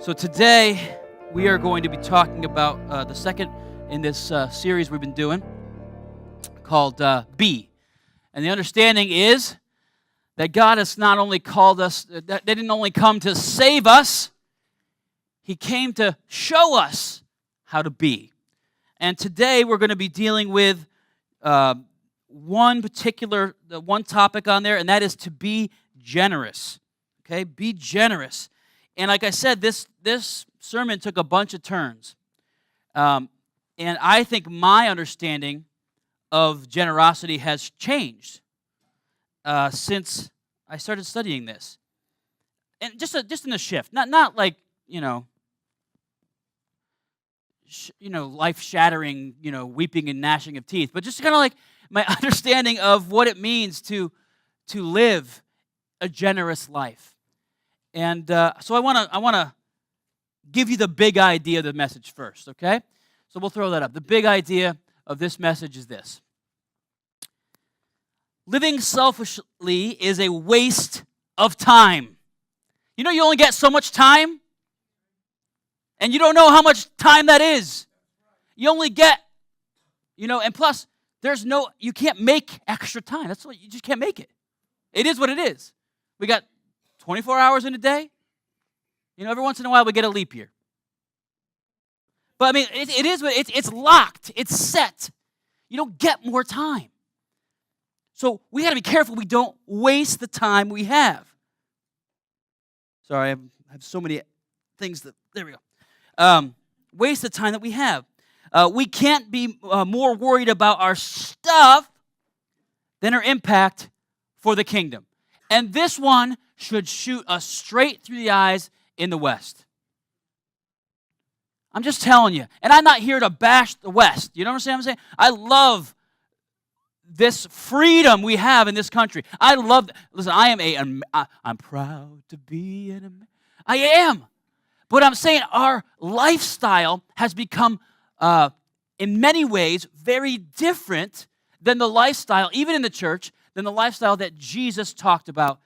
So today we are going to be talking about the second in this series we've been doing called Be. And the understanding is that God has not only called us, that they didn't only come to save us, He came to show us how to be. And today we're going to be dealing with one topic on there, and that is to be generous. Okay, be generous. And like I said, this sermon took a bunch of turns. And I think my understanding of generosity has changed since I started studying this. And just in a shift, not like, life-shattering, weeping and gnashing of teeth, but just kind of like my understanding of what it means to live a generous life. And so I want to give you the big idea of the message first, okay? So we'll throw that up. The big idea of this message is this. Living selfishly is a waste of time. You know you only get so much time? And you don't know how much time that is. You only get, and plus, you can't make extra time. That's what, you just can't make it. It is what it is. We got 24 hours in a day. Every once in a while we get a leap year. But I mean, it's locked. It's set. You don't get more time. So we got to be careful we don't waste the time we have. Sorry, I have so many things there we go. Waste the time that we have. We can't be more worried about our stuff than our impact for the kingdom. And this one should shoot us straight through the eyes in the West. I'm just telling you. And I'm not here to bash the West. You know what I'm saying? I love this freedom we have in this country. I love, listen, I'm proud to be an American. I am. But I'm saying our lifestyle has become, in many ways, very different than the lifestyle, even in the church, than the lifestyle that Jesus talked about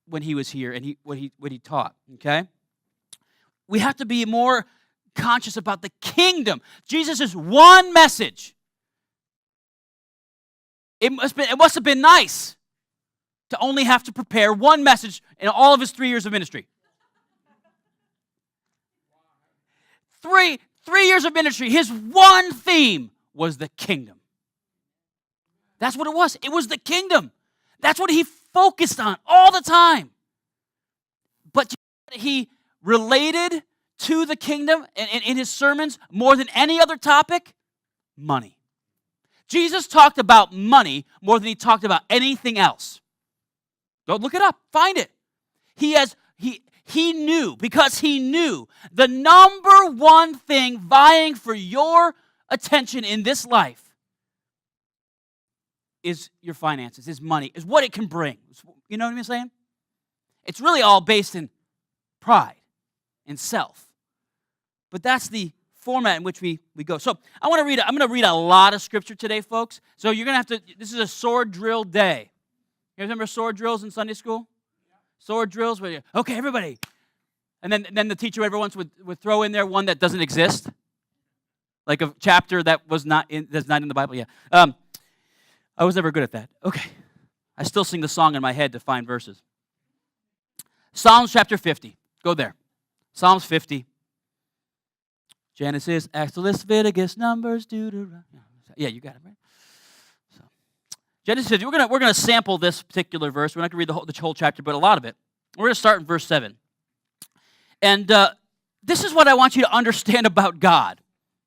when he was here and what he taught, okay? We have to be more conscious about the kingdom. Jesus' one message. It must have been nice to only have to prepare one message in all of his 3 years of ministry. 3 years of ministry, his one theme was the kingdom. That's what it was. It was the kingdom. That's what he focused on all the time. But he related to the kingdom in his sermons more than any other topic, money. Jesus talked about money more than he talked about anything else. Go look it up. Find it. He knew, because he knew the number one thing vying for your attention in this life is your finances, is money, is what it can bring. You know what I'm saying? It's really all based in pride and self. But that's the format in which we go. So I'm going to read a lot of scripture today, folks. So you're going to have to, this is a sword drill day. You guys remember sword drills in Sunday school? Sword drills where okay, everybody. And then the teacher every once would throw in there one that doesn't exist. Like a chapter that's not in the Bible. Yeah. I was never good at that. Okay. I still sing the song in my head to find verses. Psalms chapter 50. Go there. Psalms 50. Genesis, Exodus, Leviticus, Numbers, Deuteronomy. Yeah, you got it, right? So, Genesis 50. We're gonna sample this particular verse. We're not going to read the whole chapter, but a lot of it. We're going to start in verse 7. And this is what I want you to understand about God.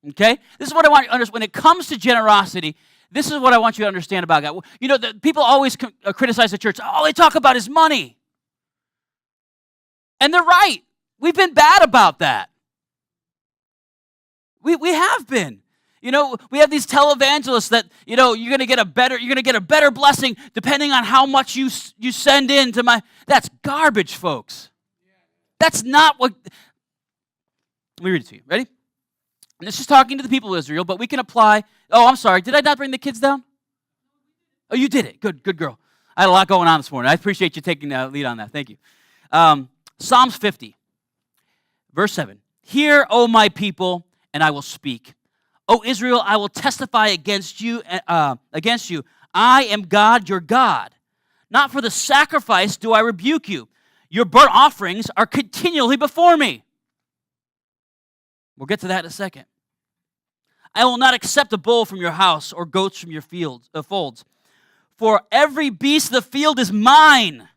Okay? This is what I want you to understand. When it comes to generosity, this is what I want you to understand about God. People always criticize the church. All they talk about is money. And they're right. We've been bad about that. We have been. We have these televangelists that, you're going to get a better blessing depending on how much you send in to my. That's garbage, folks. That's not what. Let me read it to you. Ready? And this is talking to the people of Israel, but we can apply. Oh, I'm sorry. Did I not bring the kids down? Oh, you did it. Good girl. I had a lot going on this morning. I appreciate you taking the lead on that. Thank you. Psalms 50. Verse 7. Hear, O my people, and I will speak. O Israel, I will testify against you. I am God, your God. Not for the sacrifice do I rebuke you. Your burnt offerings are continually before me. We'll get to that in a second. I will not accept a bull from your house or goats from your folds. For every beast of the field is mine,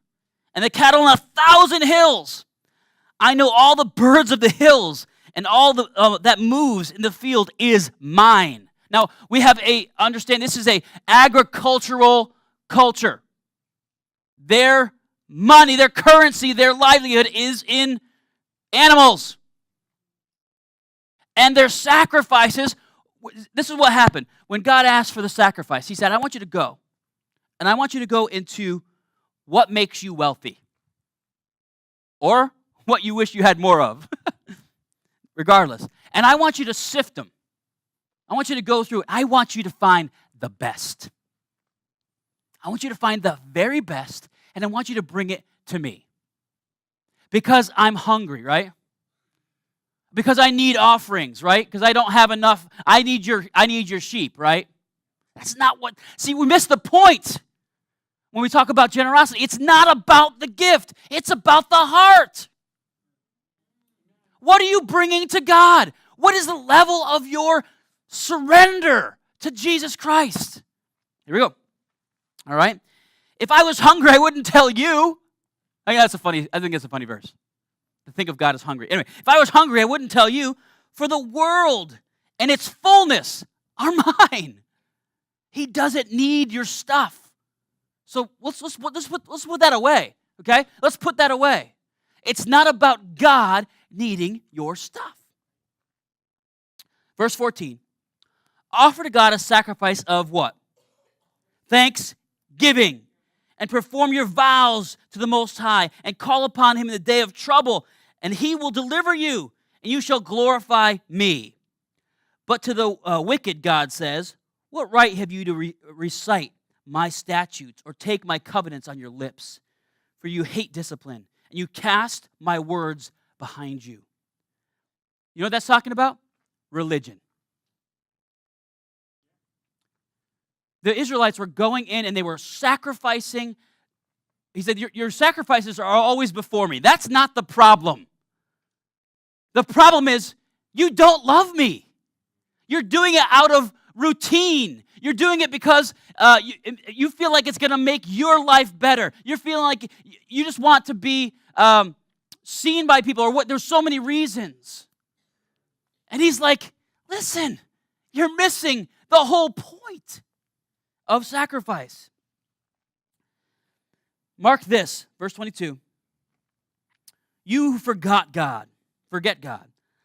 and the cattle on 1,000 hills. I know all the birds of the hills, and all that moves in the field is mine. Now, we have understand this is a agricultural culture. Their money, their currency, their livelihood is in animals. And their sacrifices, this is what happened. When God asked for the sacrifice, he said, I want you to go. And I want you to go into what makes you wealthy. Or what you wish you had more of. Regardless. And I want you to sift them. I want you to go through it. I want you to find the best. I want you to find the very best, and I want you to bring it to me. Because I'm hungry, right? Because I need offerings, right? Because I don't have enough. I need your sheep, right? That's not what. See, we miss the point when we talk about generosity. It's not about the gift. It's about the heart. What are you bringing to God? What is the level of your surrender to Jesus Christ? Here we go. All right. If I was hungry, I wouldn't tell you. I think it's a funny verse. To think of God as hungry. Anyway, if I was hungry, I wouldn't tell you. For the world and its fullness are mine. He doesn't need your stuff. So let's put that away. Okay? Let's put that away. It's not about God needing your stuff. Verse 14. Offer to God a sacrifice of what? Thanksgiving. And perform your vows to the Most High, and call upon Him in the day of trouble, and He will deliver you, and you shall glorify me. But to the wicked, God says, what right have you to recite my statutes or take my covenants on your lips? For you hate discipline, and you cast my words behind you. You know what that's talking about? Religion. The Israelites were going in and they were sacrificing. He said, your sacrifices are always before me. That's not the problem. The problem is you don't love me. You're doing it out of routine. You're doing it because you feel like it's going to make your life better. You're feeling like you just want to be seen by people, or what? There's so many reasons. And he's like, listen, you're missing the whole point of sacrifice. Mark this, verse 22. You forget God,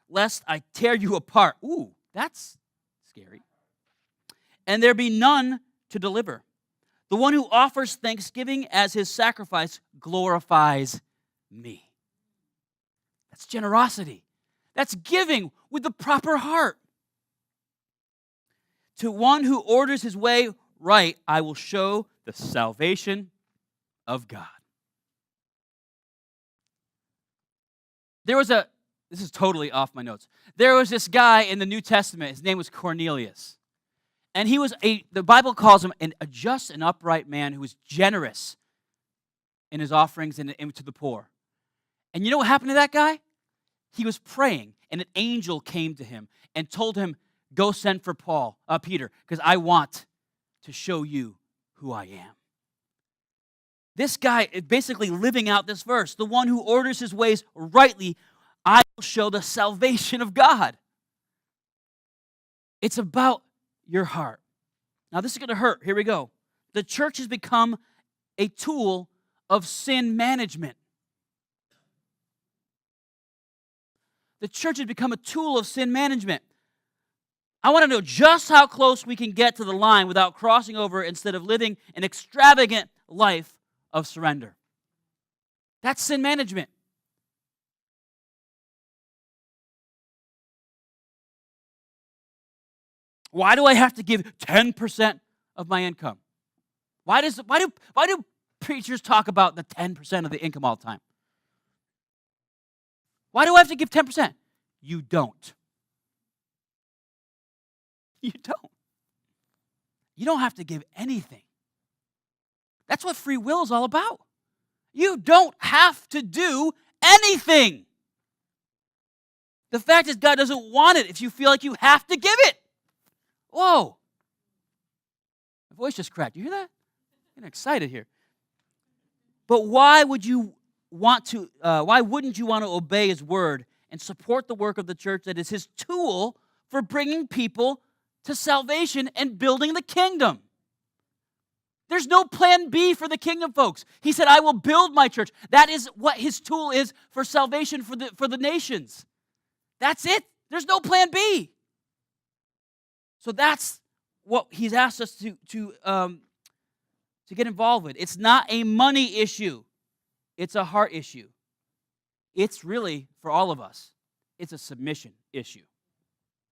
lest I tear you apart. Ooh, that's scary. And there be none to deliver. The one who offers thanksgiving as his sacrifice glorifies me. That's generosity. That's giving with the proper heart. To one who orders his way right, I will show the salvation of God. This is totally off my notes. There was this guy in the New Testament, his name was Cornelius. And he was the Bible calls him a just and upright man who was generous in his offerings and to the poor. And you know what happened to that guy? He was praying, and an angel came to him and told him, go send for Peter, because I want to show you who I am. This guy is basically living out this verse. The one who orders his ways rightly, I will show the salvation of God. It's about your heart. Now, this is going to hurt. Here we go. The church has become a tool of sin management. The church has become a tool of sin management. I want to know just how close we can get to the line without crossing over instead of living an extravagant life of surrender. That's sin management. Why do I have to give 10% of my income? Why do preachers talk about the 10% of the income all the time? Why do I have to give 10%? You don't. You don't. You don't have to give anything. That's what free will is all about. You don't have to do anything. The fact is, God doesn't want it if you feel like you have to give it. Whoa. My voice just cracked. You hear that? I'm getting excited here. But why wouldn't you want to obey His word and support the work of the church that is His tool for bringing people to salvation and building the kingdom? There's no plan B for the kingdom, folks. He said, I will build my church. That is what His tool is for salvation for the nations. That's it. There's no plan B. So that's what He's asked us to get involved with. It's not a money issue. It's a heart issue. It's really, for all of us, it's a submission issue.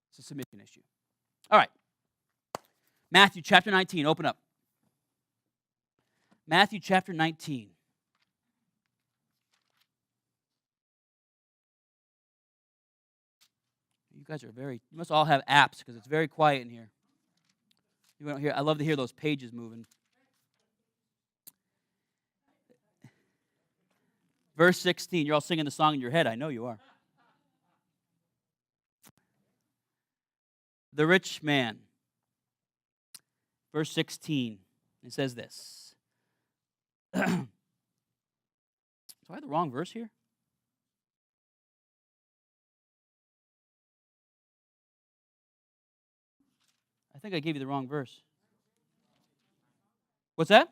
It's a submission issue. All right. Matthew chapter 19, open up. Matthew chapter 19. You guys are you must all have apps because it's very quiet in here. You don't hear, I love to hear those pages moving. Verse 16, you're all singing the song in your head. I know you are. The rich man. Verse 16, it says this. Do I have the wrong verse here? I think I gave you the wrong verse. What's that?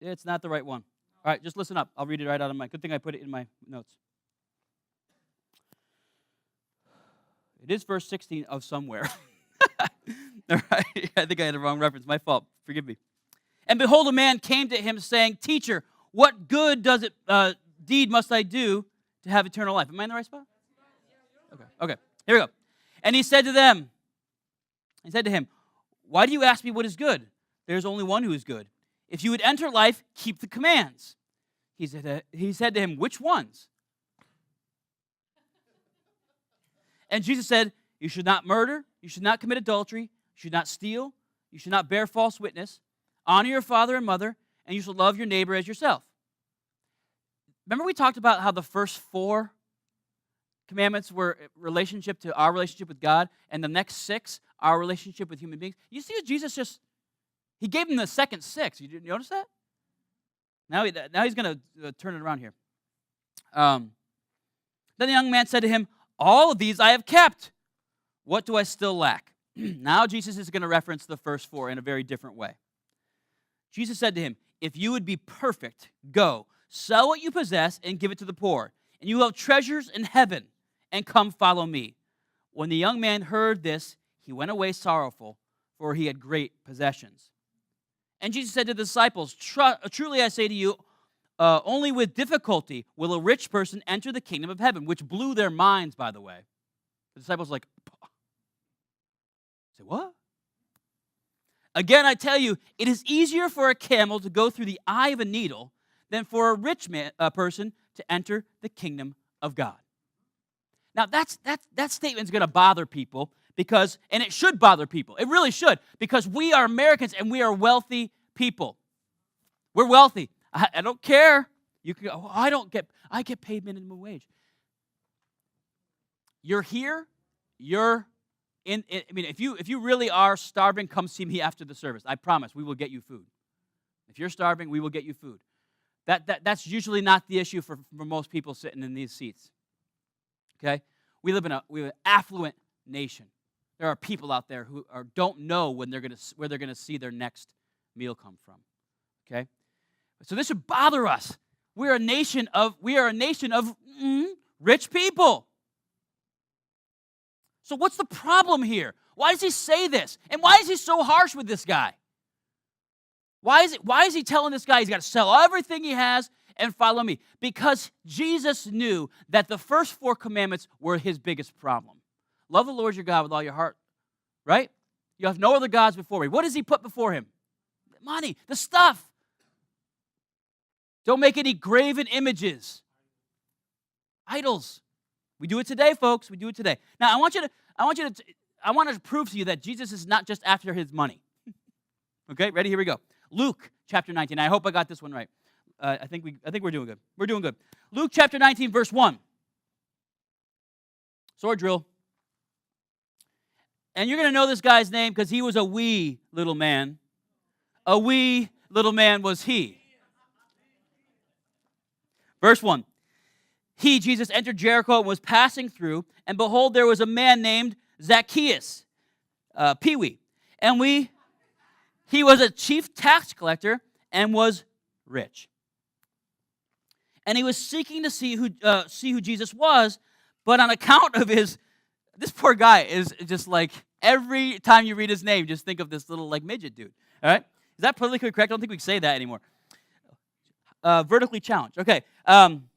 It's not the right one. All right, just listen up. I'll read it right out of good thing I put it in my notes. It is verse 16 of somewhere. All right, I think I had the wrong reference. My fault. Forgive me. And behold, a man came to him saying, Teacher, what good deed must I do to have eternal life? Am I in the right spot? Okay. Here we go. And he said to him, why do you ask me what is good? There's only one who is good. If you would enter life, keep the commands. He said to him, which ones? And Jesus said, you should not murder, you should not commit adultery, you should not steal, you should not bear false witness, honor your father and mother, and you shall love your neighbor as yourself. Remember we talked about how the first 4 commandments were relationship to our relationship with God, and the next 6, our relationship with human beings. You see, Jesus he gave them the second 6. You didn't notice that? Now he's going to turn it around here. Then the young man said to him, all of these I have kept. What do I still lack? Now Jesus is going to reference the first 4 in a very different way. Jesus said to him, if you would be perfect, go, sell what you possess and give it to the poor, and you will have treasures in heaven, and come follow me. When the young man heard this, he went away sorrowful, for he had great possessions. And Jesus said to the disciples, truly I say to you, only with difficulty will a rich person enter the kingdom of heaven, which blew their minds, by the way. The disciples were like, say, what? Again, I tell you, it is easier for a camel to go through the eye of a needle than for a rich person to enter the kingdom of God. Now, that statement's going to bother people and it should bother people. It really should, because we are Americans and we are wealthy people. We're wealthy. I don't care. You can go, I get paid minimum wage. You're here. You're in. I mean, if you really are starving, come see me after the service. I promise, we will get you food. If you're starving, we will get you food. That's usually not the issue for most people sitting in these seats. Okay, we live in an affluent nation. There are people out there who don't know where they're going to see their next meal come from. Okay, so this should bother us. We are a nation of rich people. So what's the problem here? Why does he say this? And why is he so harsh with this guy? Why is he telling this guy he's got to sell everything he has and follow me? Because Jesus knew that the first 4 commandments were his biggest problem. Love the Lord your God with all your heart, right? You have no other gods before me. What does he put before him? Money, the stuff. Don't make any graven images. Idols. We do it today, folks. We do it today. Now, I want to prove to you that Jesus is not just after his money. Okay, ready? Here we go. Luke chapter 19. I hope I got this one right. I think we're doing good. We're doing good. Luke chapter 19, verse 1. Sword drill. And you're going to know this guy's name because he was a wee little man. A wee little man was he. Verse 1. He, Jesus, entered Jericho and was passing through, and behold, there was a man named Zacchaeus, Pee-wee. And he was a chief tax collector and was rich. And he was seeking to see who Jesus was, but on account of this poor guy is just like, every time you read his name, just think of this little like midget dude. All right? Is that politically correct? I don't think we can say that anymore. Vertically challenged. Okay. On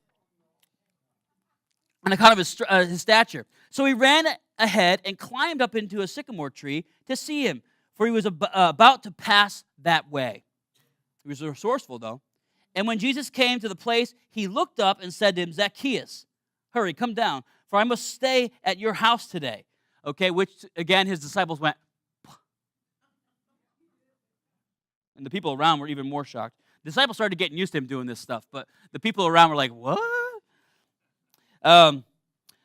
account of his stature. So he ran ahead and climbed up into a sycamore tree to see him, for he was about to pass that way. He was resourceful, though. And when Jesus came to the place, he looked up and said to him, Zacchaeus, hurry, come down, for I must stay at your house today. Okay, which, again, his disciples went, and the people around were even more shocked. The disciples started getting used to him doing this stuff, but the people around were like, what?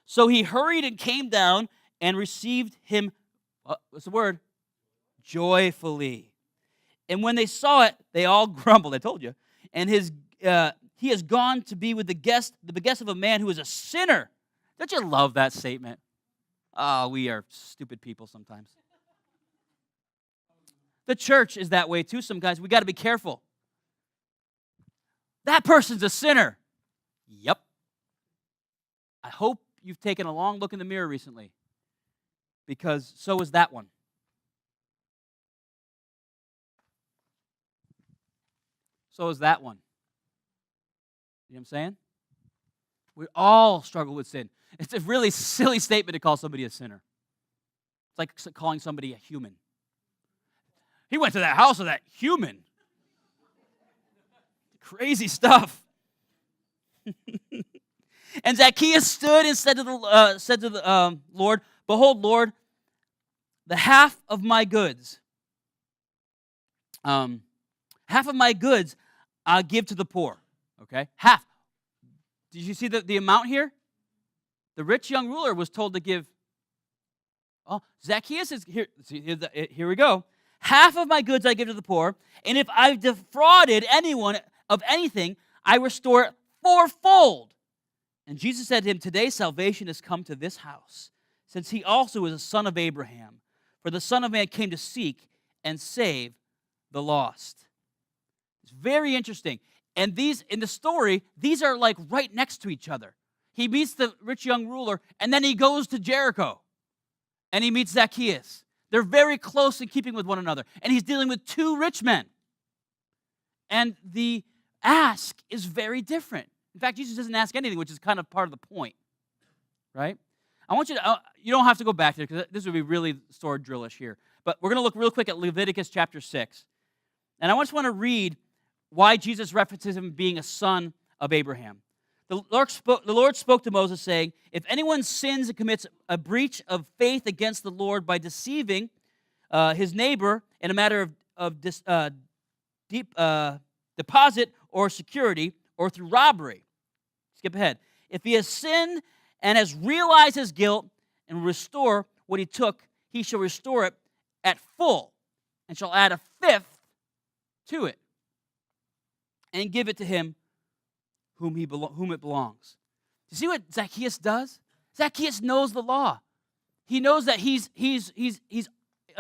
So he hurried and came down and received him, what's the word? Joyfully. And when they saw it, they all grumbled, I told you. And he has gone to be with the guest of a man who is a sinner. Don't you love that statement? Oh, we are stupid people sometimes. The church is that way too sometimes. We got to be careful. That person's a sinner. Yep. I hope you've taken a long look in the mirror recently, because so is that one. So is that one. You know what I'm saying? We all struggle with sin. It's a really silly statement to call somebody a sinner. It's like calling somebody a human. He went to that house of that human. Crazy stuff. And Zacchaeus stood and said to the Lord, behold, Lord, the half of my goods I'll give to the poor. Okay? Half. Did you see the amount here? The rich young ruler was told to give. Oh, Zacchaeus is here. Here we go. Half of my goods I give to the poor, and if I've defrauded anyone of anything, I restore it fourfold. And Jesus said to him, today salvation has come to this house, since he also is a son of Abraham. For the Son of Man came to seek and save the lost. It's very interesting. And in the story, these are like right next to each other. He meets the rich young ruler, and then he goes to Jericho, and he meets Zacchaeus. They're very close in keeping with one another. And he's dealing with two rich men. And the ask is very different. In fact, Jesus doesn't ask anything, which is kind of part of the point, right? I want you to, you don't have to go back there because this would be really sword drillish here. But we're going to look real quick at Leviticus chapter 6. And I just want to read why Jesus references him being a son of Abraham. The Lord spoke to Moses, saying, if anyone sins and commits a breach of faith against the Lord by deceiving his neighbor in a matter of deposit or security or through robbery, skip ahead. If he has sinned and has realized his guilt and restore what he took, he shall restore it at full and shall add a fifth to it and give it to him whom it belongs. You see what Zacchaeus does? Zacchaeus knows the law. He knows that he's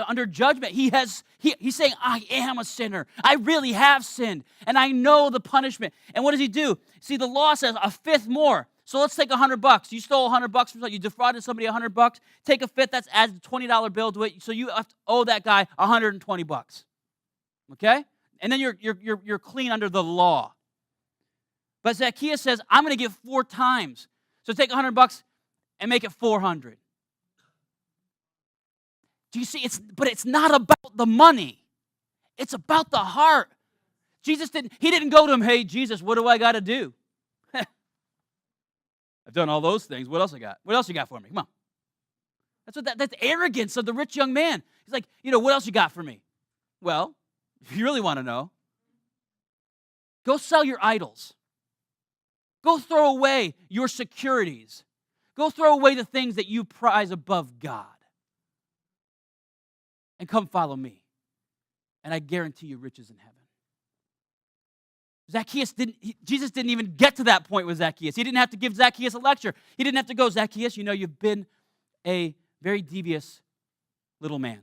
under judgment. He's saying, I am a sinner. I really have sinned, and I know the punishment. And what does he do? See, the law says a fifth more. So let's take $100. You stole $100 from somebody. You defrauded somebody $100. Take a fifth. That's adds a $20 bill to it. So you have to owe that guy $120. Okay? And then you're clean under the law. But Zacchaeus says, I'm going to give 4 times. So take $100 and make it 400. Do you see? But it's not about the money. It's about the heart. He didn't go to him, hey, Jesus, what do I got to do? I've done all those things. What else I got? What else you got for me? Come on. That's arrogance of the rich young man. He's like, what else you got for me? Well, if you really want to know, go sell your idols. Go throw away your securities. Go throw away the things that you prize above God. And come follow me. And I guarantee you riches in heaven. Jesus didn't even get to that point with Zacchaeus. He didn't have to give Zacchaeus a lecture. He didn't have to go, Zacchaeus, you've been a very devious little man.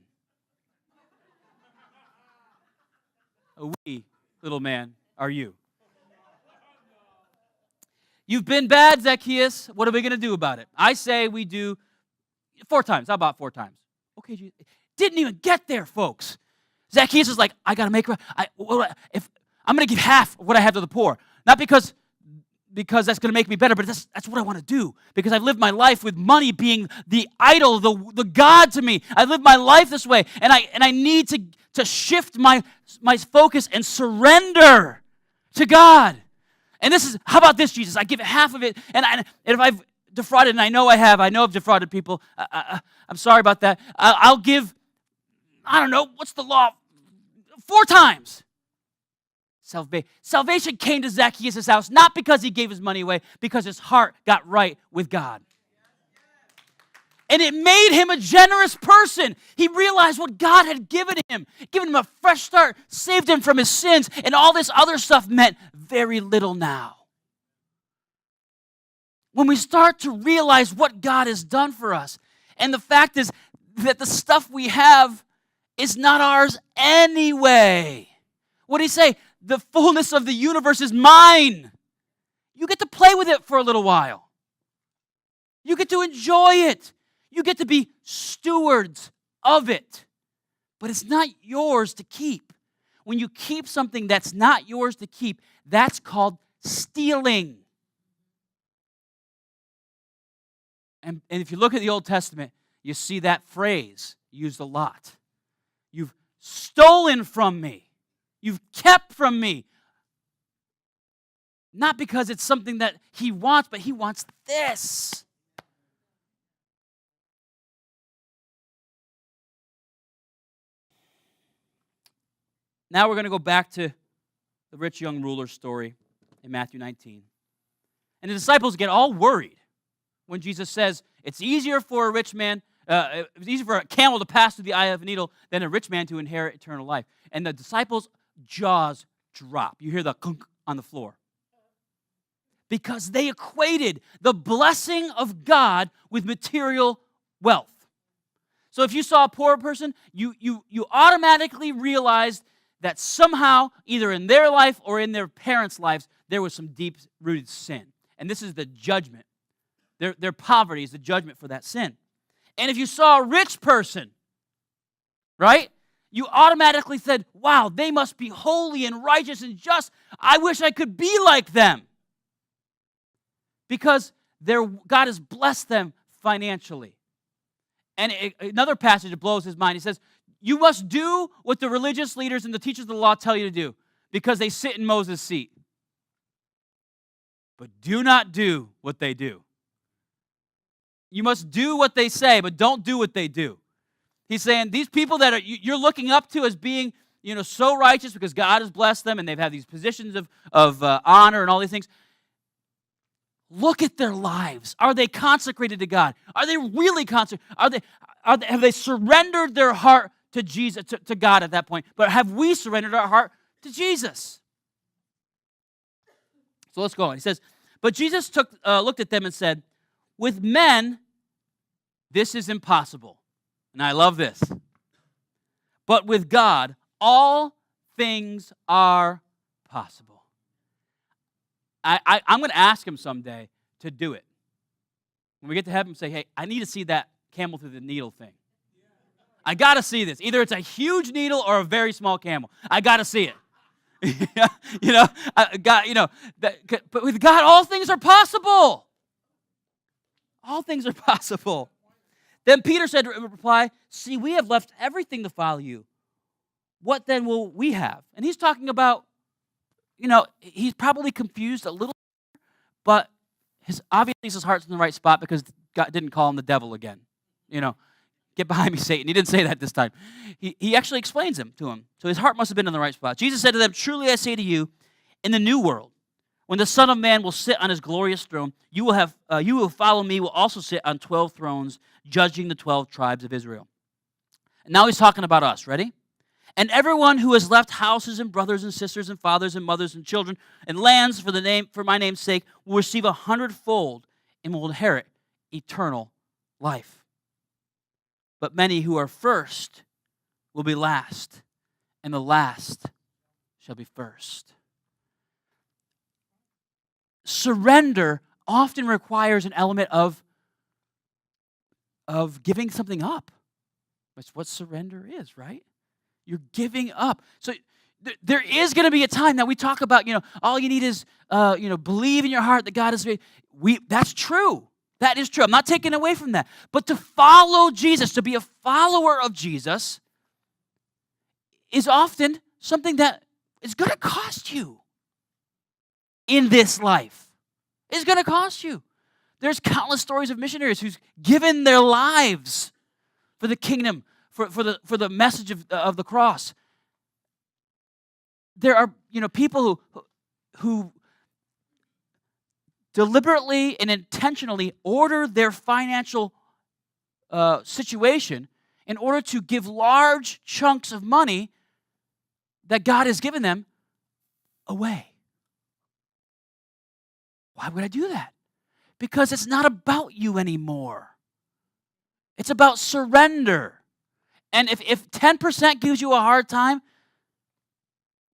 A wee little man are you. You've been bad, Zacchaeus. What are we going to do about it? I say we do 4 times. How about 4 times? Okay, Jesus. Didn't even get there, folks. Zacchaeus is like, I got to make if I'm going to give half of what I have to the poor. Not because that's going to make me better, but that's what I want to do. Because I've lived my life with money being the idol, the God to me. I lived my life this way, and I need to shift my focus and surrender to God. And how about this, Jesus? I give half of it, and if I've defrauded, and I know I've defrauded people. I'm sorry about that. I'll give, I don't know, what's the law? 4 times. Salvation came to Zacchaeus' house, not because he gave his money away, because his heart got right with God. And it made him a generous person. He realized what God had given him a fresh start, saved him from his sins, and all this other stuff meant very little now. When we start to realize what God has done for us, and the fact is that the stuff we have is not ours anyway. What did he say? The fullness of the universe is mine. You get to play with it for a little while. You get to enjoy it. You get to be stewards of it. But it's not yours to keep. When you keep something that's not yours to keep, that's called stealing. And if you look at the Old Testament, you see that phrase used a lot. You've stolen from me. You've kept from me. Not because it's something that he wants, but he wants this. Now we're going to go back to the rich young ruler story in Matthew 19. And the disciples get all worried when Jesus says, it's easier for a rich man, it's easier for a camel to pass through the eye of a needle than a rich man to inherit eternal life. And the disciples' jaws drop. You hear the clunk on the floor. Because they equated the blessing of God with material wealth. So if you saw a poor person, you automatically realized that somehow, either in their life or in their parents' lives, there was some deep-rooted sin. And this is the judgment. Their poverty is the judgment for that sin. And if you saw a rich person, right, you automatically said, wow, they must be holy and righteous and just. I wish I could be like them. Because God has blessed them financially. And another passage that blows his mind, he says, you must do what the religious leaders and the teachers of the law tell you to do, because they sit in Moses' seat. But do not do what they do. You must do what they say, but don't do what they do. He's saying these people that you're looking up to as being, so righteous because God has blessed them and they've had these positions of honor and all these things. Look at their lives. Are they consecrated to God? Are they really consecrated? Have they surrendered their heart to Jesus, to God at that point? But have we surrendered our heart to Jesus? So let's go on. He says, but Jesus looked at them and said, with men, this is impossible. And I love this. But with God, all things are possible. I'm going to ask him someday to do it. When we get to heaven, say, hey, I need to see that camel through the needle thing. I got to see this. Either it's a huge needle or a very small camel. I got to see it. But with God, all things are possible. All things are possible. Then Peter said in reply, see, we have left everything to follow you. What then will we have? And he's talking about he's probably confused a little, but obviously his heart's in the right spot because God didn't call him the devil again. Get behind me, Satan. He didn't say that this time. He actually explains him to him. So his heart must have been in the right spot. Jesus said to them, "Truly I say to you, in the new world, when the Son of Man will sit on his glorious throne, you will follow me, will also sit on 12 thrones, judging the 12 tribes of Israel." And now he's talking about us. Ready? "And everyone who has left houses and brothers and sisters and fathers and mothers and children and lands for my name's sake will receive 100-fold and will inherit eternal life. But many who are first will be last, and the last shall be first." Surrender often requires an element of giving something up. That's what surrender is, right? You're giving up. So there is going to be a time that we talk about, all you need is, believe in your heart that God is. That's true. That is true. I'm not taking away from that. But to follow Jesus, to be a follower of Jesus, is often something that is going to cost you in this life. It's going to cost you. There's countless stories of missionaries who's given their lives for the kingdom, for the message of the cross. There are people who deliberately and intentionally order their financial situation in order to give large chunks of money that God has given them away. Why would I do that? Because it's not about you anymore. It's about surrender. And if 10% gives you a hard time,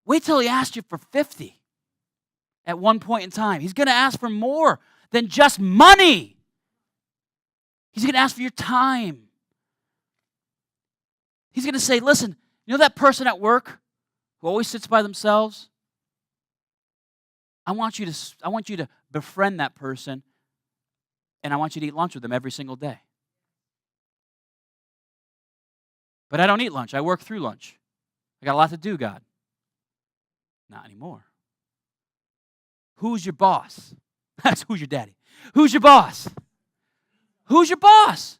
wait till he asks you for 50 at one point in time. He's going to ask for more than just money. He's going to ask for your time. He's going to say, "Listen, that person at work who always sits by themselves? I want you to befriend that person, and I want you to eat lunch with them every single day." "But I don't eat lunch. I work through lunch. I got a lot to do, God." Not anymore. Who's your boss? That's who's your daddy. Who's your boss? Who's your boss?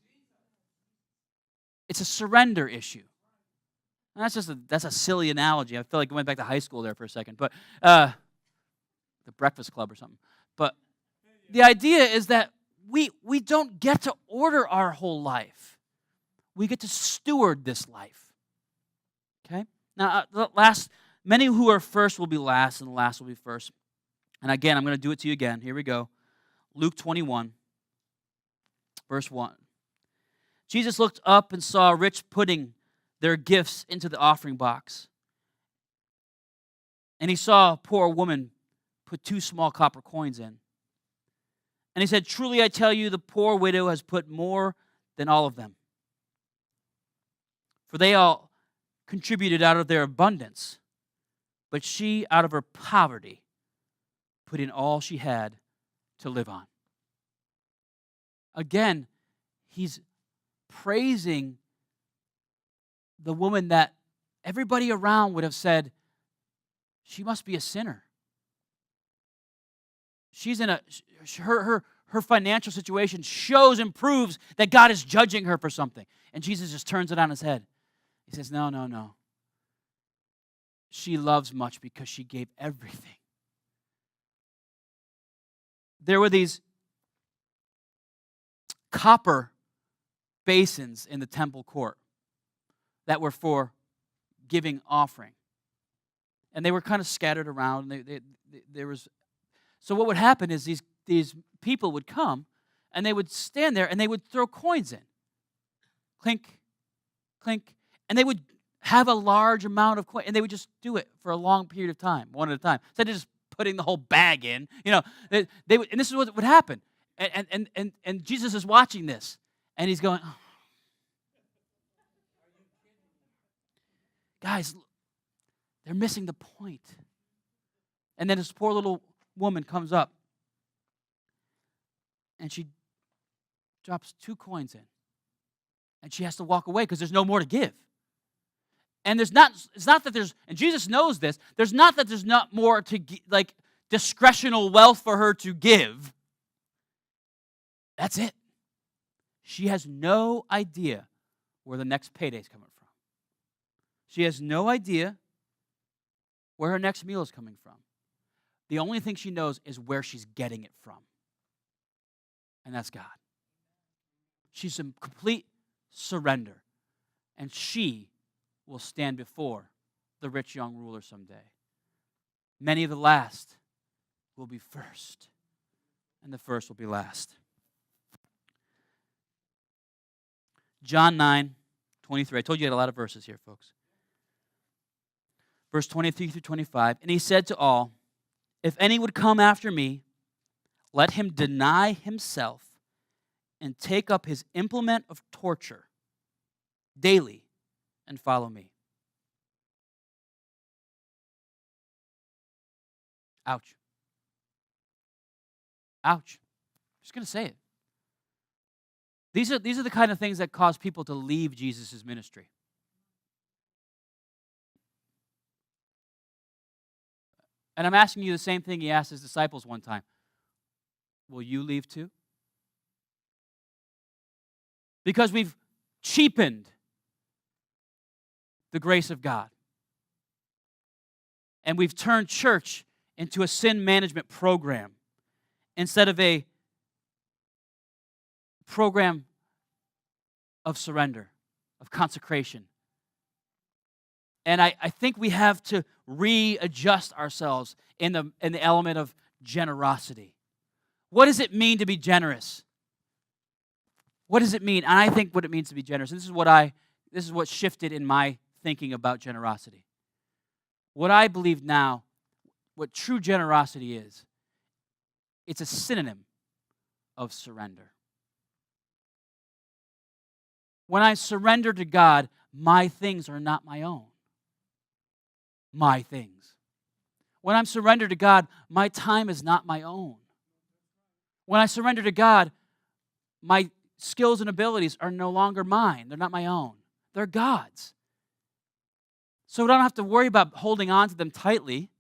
It's a surrender issue. And that's a silly analogy. I feel like I went back to high school there for a second, but the Breakfast Club or something. But the idea is that we don't get to order our whole life. We get to steward this life. Okay? Now, many who are first will be last, and the last will be first. And again, I'm going to do it to you again. Here we go. Luke 21, verse 1. "Jesus looked up and saw a rich putting their gifts into the offering box. And he saw a poor woman put 2 small copper coins in. And he said, 'Truly I tell you, the poor widow has put more than all of them. For they all contributed out of their abundance, but she, out of her poverty, put in all she had to live on.'" Again, he's praising the woman that everybody around would have said, she must be a sinner. She's in her financial situation shows and proves that God is judging her for something. And Jesus just turns it on his head. He says, no. She loves much because she gave everything. There were these copper basins in the temple court that were for giving offering. And they were kind of scattered around. So what would happen is these people would come, and they would stand there, and they would throw coins in. Clink, clink. And they would have a large amount of coins, and they would just do it for a long period of time, one at a time. Instead of just putting the whole bag in, they would, and this is what would happen. And Jesus is watching this, and he's going, oh. Guys, they're missing the point. And then this poor little woman comes up, and she drops 2 coins in. And she has to walk away because there's no more to give. And it's not that there's, and Jesus knows this, there's not that there's not more to, like, discretional wealth for her to give. That's it. She has no idea where the next payday is coming from. She has no idea where her next meal is coming from. The only thing she knows is where she's getting it from. And that's God. She's in complete surrender. And she will stand before the rich young ruler someday. Many of the last will be first, and the first will be last. John 9:23. I told you I had a lot of verses here, folks. Verse 23 through 25. And he said to all, if any would come after me, let him deny himself and take up his implement of torture daily and follow me. Ouch. Ouch. I'm just going to say it. These are the kind of things that cause people to leave Jesus' ministry. And I'm asking you the same thing he asked his disciples one time. Will you leave too? Because we've cheapened the grace of God. And we've turned church into a sin management program instead of a program of surrender, of consecration. And I think we have to readjust ourselves in the element of generosity. What does it mean to be generous? What does it mean? And I think what it means to be generous, and this is what shifted in my thinking about generosity. What I believe now, what true generosity is, it's a synonym of surrender. When I surrender to God, my things are not my own. My things. When I'm surrendered to God, my time is not my own. When I surrender to God, my skills and abilities are no longer mine. They're not my own. They're God's. So I don't have to worry about holding on to them tightly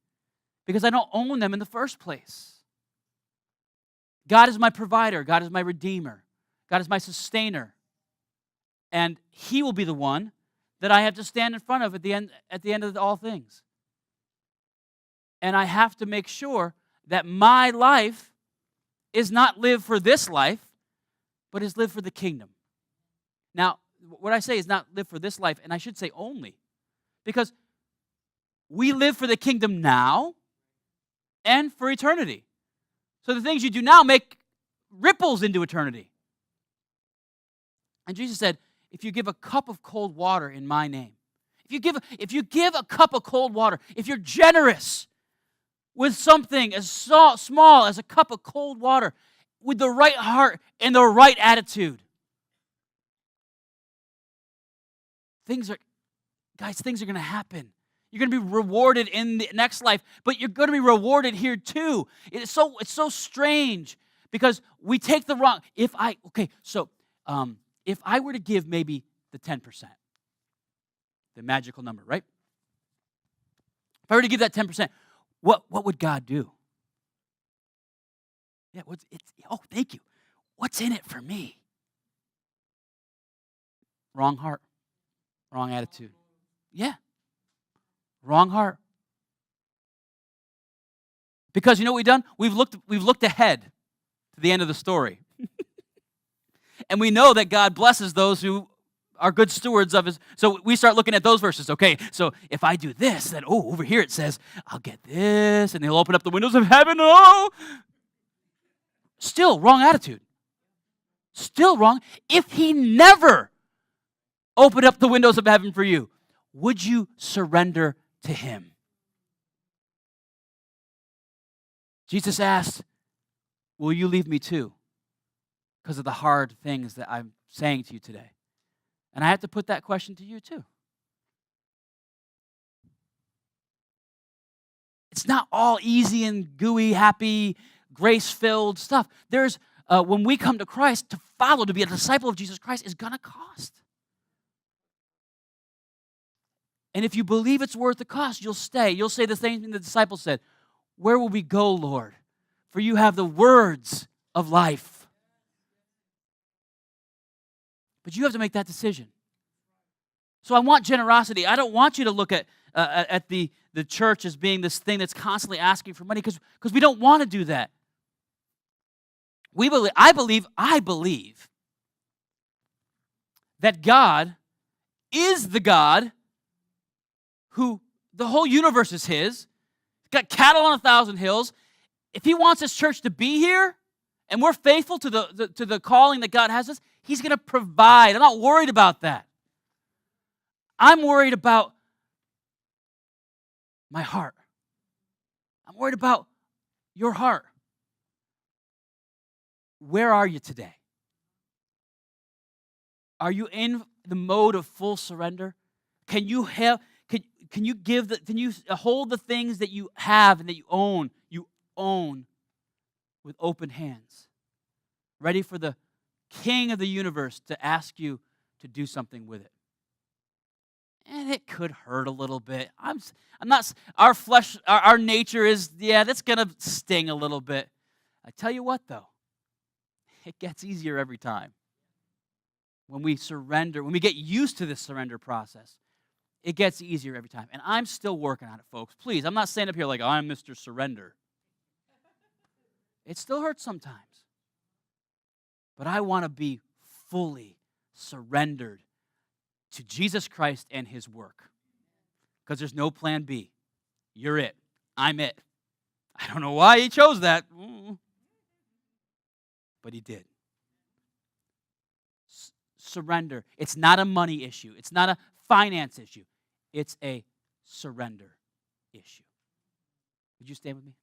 because I don't own them in the first place. God is my provider. God is my redeemer. God is my sustainer. And He will be the one that I have to stand in front of at the end of all things. And I have to make sure that my life is not lived for this life, but is lived for the kingdom. Now, what I say is not live for this life, and I should say only, because we live for the kingdom now and for eternity. So the things you do now make ripples into eternity. And Jesus said, if you give a cup of cold water in my name, if you give a cup of cold water, if you're generous with something as small as a cup of cold water, with the right heart and the right attitude, things are going to happen. You're going to be rewarded in the next life, but you're going to be rewarded here too. It's so strange because we take the wrong. If I were to give maybe the 10%, the magical number, right? If I were to give that 10%, what would God do? Yeah, thank you. What's in it for me? Wrong heart, wrong attitude. Yeah, wrong heart. Because you know what we've done? We've looked ahead to the end of the story. And we know that God blesses those who are good stewards of His. So we start looking at those verses. Okay, so if I do this, then over here it says, I'll get this, and He'll open up the windows of heaven. Oh! Still wrong attitude. Still wrong. If He never opened up the windows of heaven for you, would you surrender to Him? Jesus asked, will you leave me too? Because of the hard things that I'm saying to you today. And I have to put that question to you too. It's not all easy and gooey, happy, grace-filled stuff. There's, when we come to Christ, to follow, to be a disciple of Jesus Christ is going to cost. And if you believe it's worth the cost, you'll stay. You'll say the same thing the disciples said. Where will we go, Lord? For you have the words of life. But you have to make that decision. So I want generosity. I don't want you to look at the church as being this thing that's constantly asking for money because we don't want to do that. I believe that God is the God who the whole universe is his. He's got cattle on 1,000 hills. If he wants his church to be here and we're faithful to the calling that God has us, he's going to provide. I'm not worried about that. I'm worried about my heart. I'm worried about your heart. Where are you today? Are you in the mode of full surrender? Can you hold the things that you have and that you own with open hands, ready for the King of the universe to ask you to do something with it? And it could hurt a little bit. I'm not. Our flesh, our nature is, that's gonna sting a little bit. I tell you what, though, it gets easier every time. When we surrender, when we get used to this surrender process, it gets easier every time. And I'm still working on it, folks. Please, I'm not standing up here like I'm Mr. Surrender. It still hurts sometimes. But I want to be fully surrendered to Jesus Christ and his work. Because there's no plan B. You're it. I'm it. I don't know why he chose that. But he did. Surrender. It's not a money issue. It's not a finance issue. It's a surrender issue. Would you stand with me?